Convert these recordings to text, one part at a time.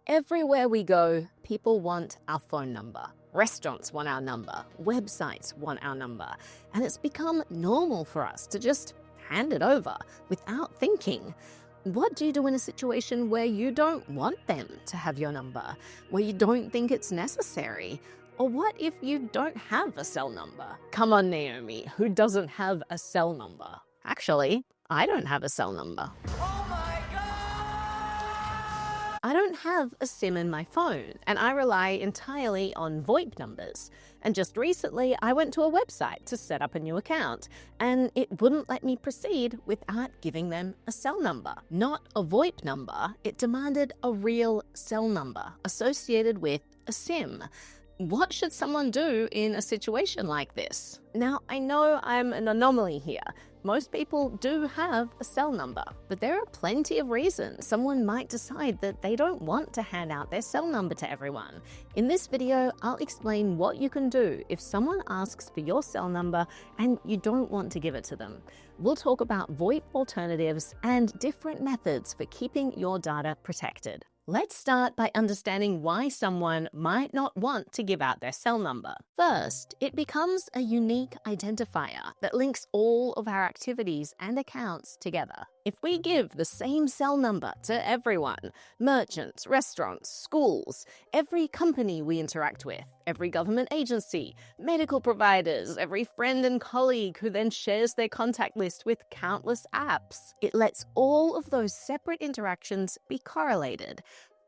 Everywhere we go, people want our phone number. Restaurants want our number. Websites want our number. And it's become normal for us to just hand it over without thinking. What do you do in a situation where you don't want them to have your number, where you don't think it's necessary? Or what if you don't have a cell number? Come on, Naomi, who doesn't have a cell number? Actually, I don't have a cell number. I don't have a SIM in my phone, and I rely entirely on VoIP numbers. And just recently, I went to a website to set up a new account, and it wouldn't let me proceed without giving them a cell number. Not a VoIP number, it demanded a real cell number associated with a SIM. What should someone do in a situation like this? Now, I know I'm an anomaly here. Most people do have a cell number, but there are plenty of reasons someone might decide that they don't want to hand out their cell number to everyone. In this video, I'll explain what you can do if someone asks for your cell number and you don't want to give it to them. We'll talk about VoIP alternatives and different methods for keeping your data protected. Let's start by understanding why someone might not want to give out their cell number. First, it becomes a unique identifier that links all of our activities and accounts together. If we give the same cell number to everyone, merchants, restaurants, schools, every company we interact with, every government agency, medical providers, every friend and colleague who then shares their contact list with countless apps, it lets all of those separate interactions be correlated.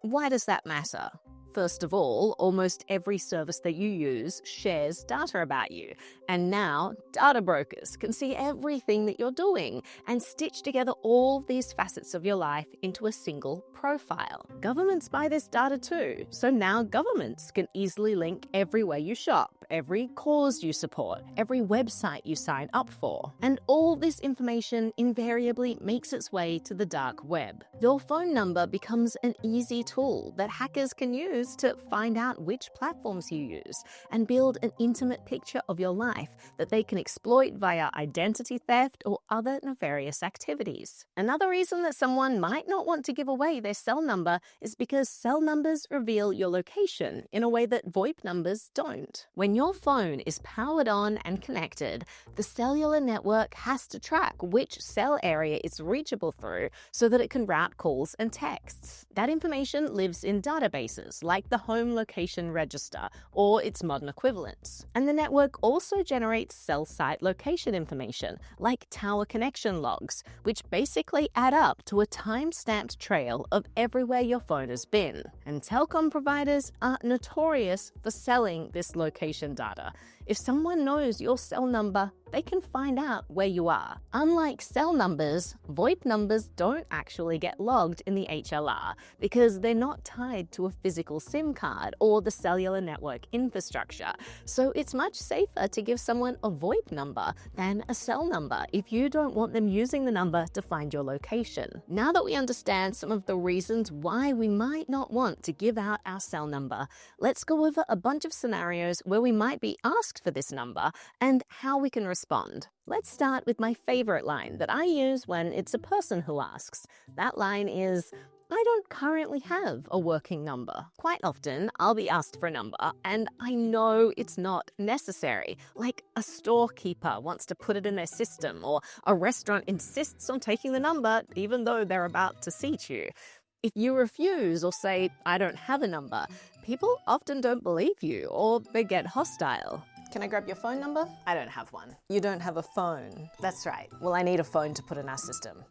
Why does that matter? First of all, almost every service that you use shares data about you. And now, data brokers can see everything that you're doing and stitch together all these facets of your life into a single profile. Governments buy this data too, so now governments can easily link everywhere you shop, every cause you support, every website you sign up for. And all this information invariably makes its way to the dark web. Your phone number becomes an easy tool that hackers can use to find out which platforms you use and build an intimate picture of your life that they can exploit via identity theft or other nefarious activities. Another reason that someone might not want to give away their cell number is because cell numbers reveal your location in a way that VoIP numbers don't. When your phone is powered on and connected, the cellular network has to track which cell area it's reachable through so that it can route calls and texts. That information lives in databases like the Home Location Register or its modern equivalents. And the network also generates cell site location information like tower connection logs, which basically add up to a time-stamped trail of everywhere your phone has been. And telecom providers are notorious for selling this location data. If someone knows your cell number, they can find out where you are. Unlike cell numbers, VoIP numbers don't actually get logged in the HLR because they're not tied to a physical SIM card or the cellular network infrastructure. So it's much safer to give someone a VoIP number than a cell number if you don't want them using the number to find your location. Now that we understand some of the reasons why we might not want to give out our cell number, let's go over a bunch of scenarios where we might be asked for this number and how we can respond. Let's start with my favorite line that I use when it's a person who asks. That line is, I don't currently have a working number. Quite often, I'll be asked for a number, and I know it's not necessary. Like a storekeeper wants to put it in their system, or a restaurant insists on taking the number even though they're about to seat you. If you refuse or say, I don't have a number, people often don't believe you, or they get hostile. Can I grab your phone number? I don't have one. You don't have a phone? That's right. Well, I need a phone to put in our system.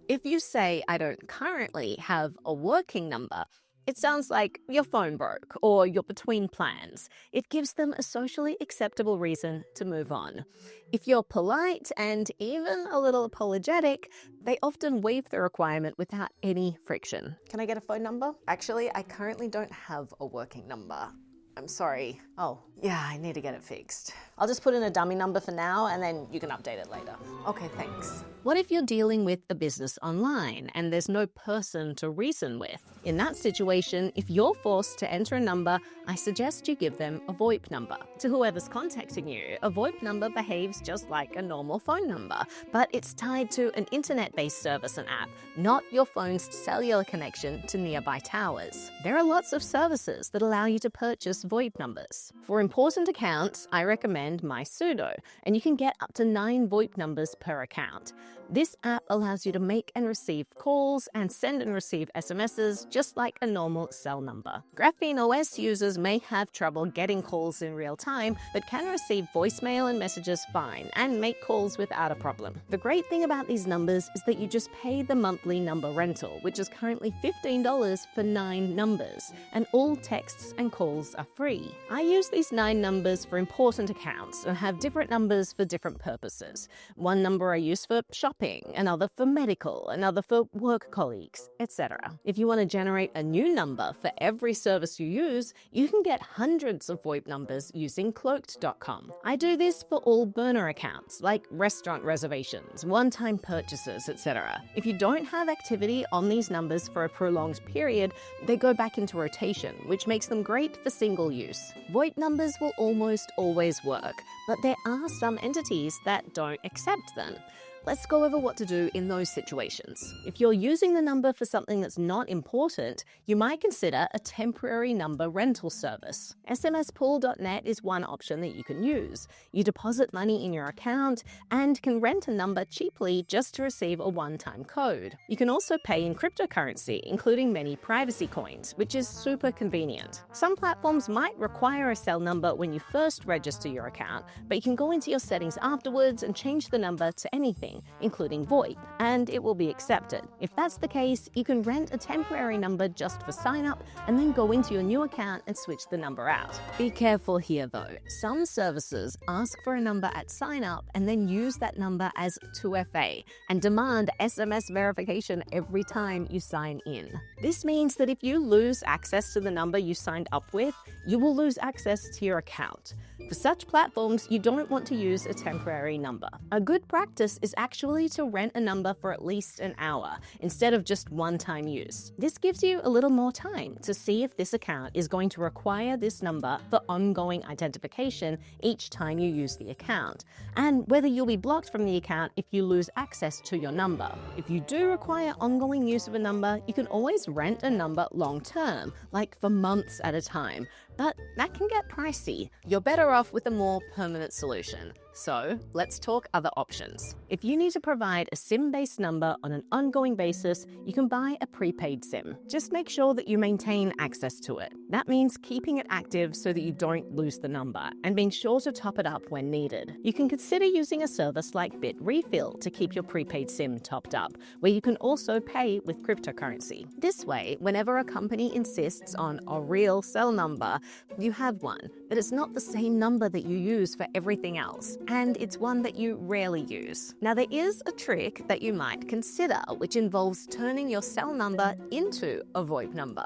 If you say, I don't currently have a working number, it sounds like your phone broke or you're between plans. It gives them a socially acceptable reason to move on. If you're polite and even a little apologetic, they often waive the requirement without any friction. Can I get a phone number? Actually, I currently don't have a working number. I'm sorry. Oh, yeah, I need to get it fixed. I'll just put in a dummy number for now and then you can update it later. Okay, thanks. What if you're dealing with a business online and there's no person to reason with? In that situation, if you're forced to enter a number, I suggest you give them a VoIP number. To whoever's contacting you, a VoIP number behaves just like a normal phone number, but it's tied to an internet-based service and app, not your phone's cellular connection to nearby towers. There are lots of services that allow you to purchase VoIP numbers. For important accounts, I recommend MySudo, and you can get up to 9 VoIP numbers per account. This app allows you to make and receive calls and send and receive SMSs just like a normal cell number. Graphene OS users may have trouble getting calls in real time, but can receive voicemail and messages fine and make calls without a problem. The great thing about these numbers is that you just pay the monthly number rental, which is currently $15 for 9 numbers, and all texts and calls are free. I use these 9 numbers for important accounts and have different numbers for different purposes. One number I use for shopping, another for medical, another for work colleagues, etc. If you want to generate a new number for every service you use, you can get hundreds of VoIP numbers using cloaked.com. I do this for all burner accounts, like restaurant reservations, one-time purchases, etc. If you don't have activity on these numbers for a prolonged period, they go back into rotation, which makes them great for single use. VoIP numbers will almost always work, but there are some entities that don't accept them. Let's go over what to do in those situations. If you're using the number for something that's not important, you might consider a temporary number rental service. SMSpool.net is one option that you can use. You deposit money in your account and can rent a number cheaply just to receive a one-time code. You can also pay in cryptocurrency, including many privacy coins, which is super convenient. Some platforms might require a cell number when you first register your account, but you can go into your settings afterwards and change the number to anything, including VoIP, and it will be accepted. If that's the case, you can rent a temporary number just for sign-up and then go into your new account and switch the number out. Be careful here though. Some services ask for a number at sign-up and then use that number as 2FA and demand SMS verification every time you sign in. This means that if you lose access to the number you signed up with, you will lose access to your account. For such platforms, you don't want to use a temporary number. A good practice is actually to rent a number for at least an hour instead of just one-time use. This gives you a little more time to see if this account is going to require this number for ongoing identification each time you use the account, and whether you'll be blocked from the account if you lose access to your number. If you do require ongoing use of a number, you can always rent a number long-term, like for months at a time, but that can get pricey. You're better off with a more permanent solution. So let's talk other options. If you need to provide a SIM-based number on an ongoing basis, you can buy a prepaid SIM. Just make sure that you maintain access to it. That means keeping it active so that you don't lose the number and being sure to top it up when needed. You can consider using a service like BitRefill to keep your prepaid SIM topped up, where you can also pay with cryptocurrency. This way, whenever a company insists on a real cell number, you have one, but it's not the same number that you use for everything else, and it's one that you rarely use. Now, there is a trick that you might consider, which involves turning your cell number into a VoIP number.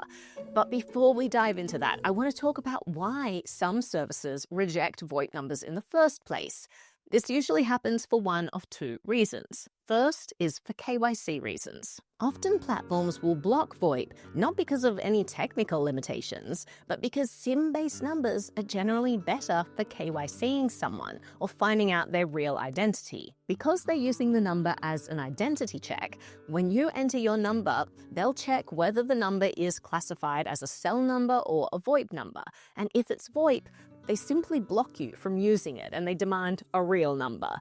But before we dive into that, I want to talk about why some services reject VoIP numbers in the first place. This usually happens for one of 2 reasons. First is for KYC reasons. Often platforms will block VoIP not because of any technical limitations, but because SIM-based numbers are generally better for KYCing someone or finding out their real identity. Because they're using the number as an identity check, when you enter your number, they'll check whether the number is classified as a cell number or a VoIP number. And if it's VoIP, they simply block you from using it and they demand a real number.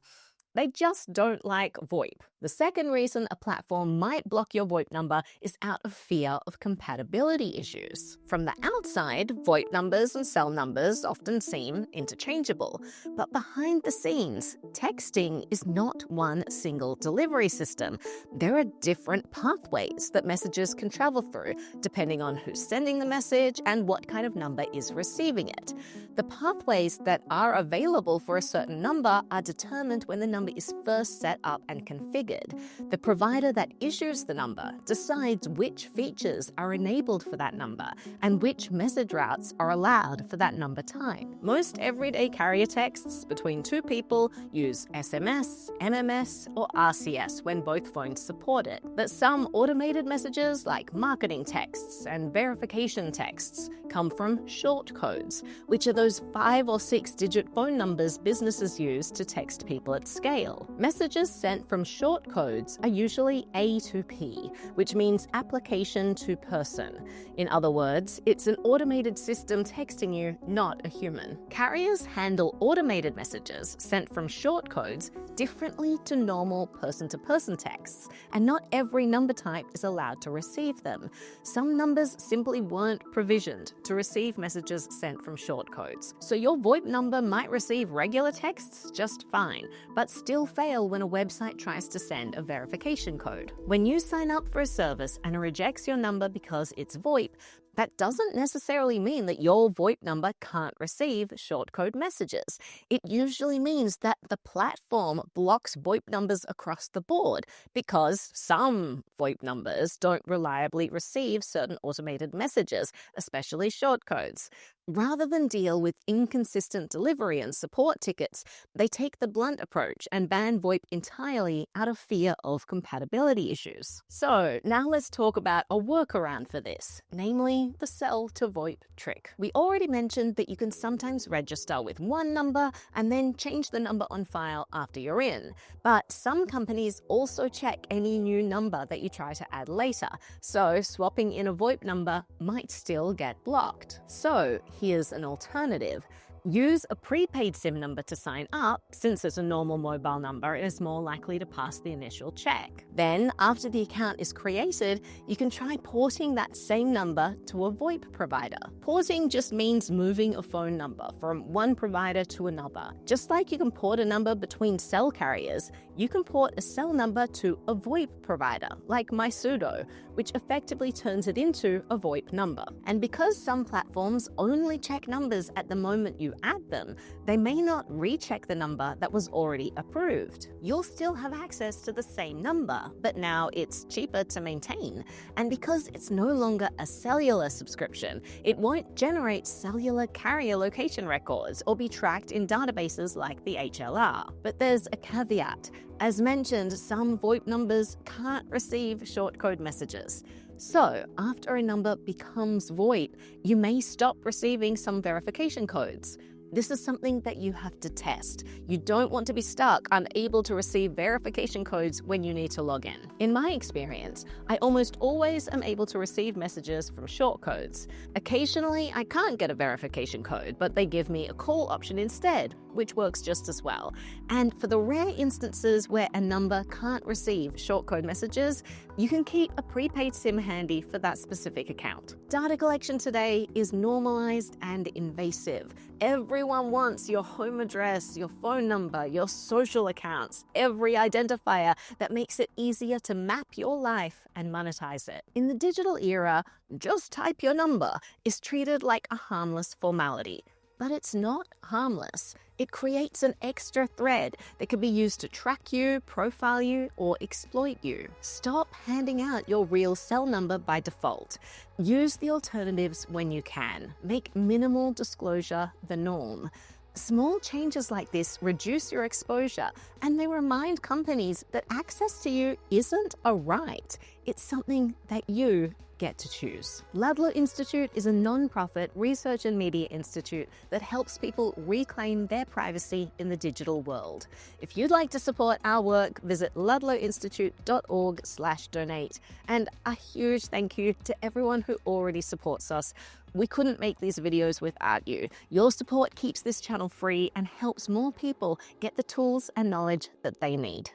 They just don't like VoIP. The second reason a platform might block your VoIP number is out of fear of compatibility issues. From the outside, VoIP numbers and cell numbers often seem interchangeable, but behind the scenes, texting is not one single delivery system. There are different pathways that messages can travel through, depending on who's sending the message and what kind of number is receiving it. The pathways that are available for a certain number are determined when the number is first set up and configured. triggered. The provider that issues the number decides which features are enabled for that number and which message routes are allowed for that number type. Most everyday carrier texts between two people use SMS, MMS, or RCS when both phones support it. But some automated messages like marketing texts and verification texts come from short codes, which are those 5 or 6-digit phone numbers businesses use to text people at scale. Messages sent from short codes are usually A2P, which means application to person. In other words, it's an automated system texting you, not a human. Carriers handle automated messages sent from short codes differently to normal person-to-person texts, and not every number type is allowed to receive them. Some numbers simply weren't provisioned to receive messages sent from short codes. So your VoIP number might receive regular texts just fine, but still fail when a website tries to send a verification code. When you sign up for a service and it rejects your number because it's VoIP, that doesn't necessarily mean that your VoIP number can't receive shortcode messages. It usually means that the platform blocks VoIP numbers across the board because some VoIP numbers don't reliably receive certain automated messages, especially shortcodes. Rather than deal with inconsistent delivery and support tickets, they take the blunt approach and ban VoIP entirely out of fear of compatibility issues. So now let's talk about a workaround for this, namely the sell to VoIP trick. We already mentioned that you can sometimes register with one number and then change the number on file after you're in. But some companies also check any new number that you try to add later, so swapping in a VoIP number might still get blocked. So here's an alternative. Use a prepaid SIM number to sign up, since it's a normal mobile number, it is more likely to pass the initial check. Then, after the account is created, you can try porting that same number to a VoIP provider. Porting just means moving a phone number from one provider to another. Just like you can port a number between cell carriers, you can port a cell number to a VoIP provider, like MySudo, which effectively turns it into a VoIP number. And because some platforms only check numbers at the moment you add them, they may not recheck the number that was already approved. You'll still have access to the same number, but now it's cheaper to maintain. And because it's no longer a cellular subscription, it won't generate cellular carrier location records or be tracked in databases like the HLR. But there's a caveat. As mentioned, some VoIP numbers can't receive shortcode messages. So, after a number becomes VoIP, you may stop receiving some verification codes. This is something that you have to test. You don't want to be stuck, unable to receive verification codes when you need to log in. In my experience, I almost always am able to receive messages from shortcodes. Occasionally, I can't get a verification code, but they give me a call option instead, which works just as well. And for the rare instances where a number can't receive shortcode messages, you can keep a prepaid SIM handy for that specific account. Data collection today is normalized and invasive. Everyone wants your home address, your phone number, your social accounts, every identifier that makes it easier to map your life and monetize it. In the digital era, just type your number is treated like a harmless formality. But it's not harmless. It creates an extra thread that can be used to track you, profile you, or exploit you. Stop handing out your real cell number by default. Use the alternatives when you can. Make minimal disclosure the norm. Small changes like this reduce your exposure, and they remind companies that access to you isn't a right. It's something that you get to choose. Ludlow Institute is a non-profit research and media institute that helps people reclaim their privacy in the digital world. If you'd like to support our work, visit ludlowinstitute.org/donate. And a huge thank you to everyone who already supports us. We couldn't make these videos without you. Your support keeps this channel free and helps more people get the tools and knowledge that they need.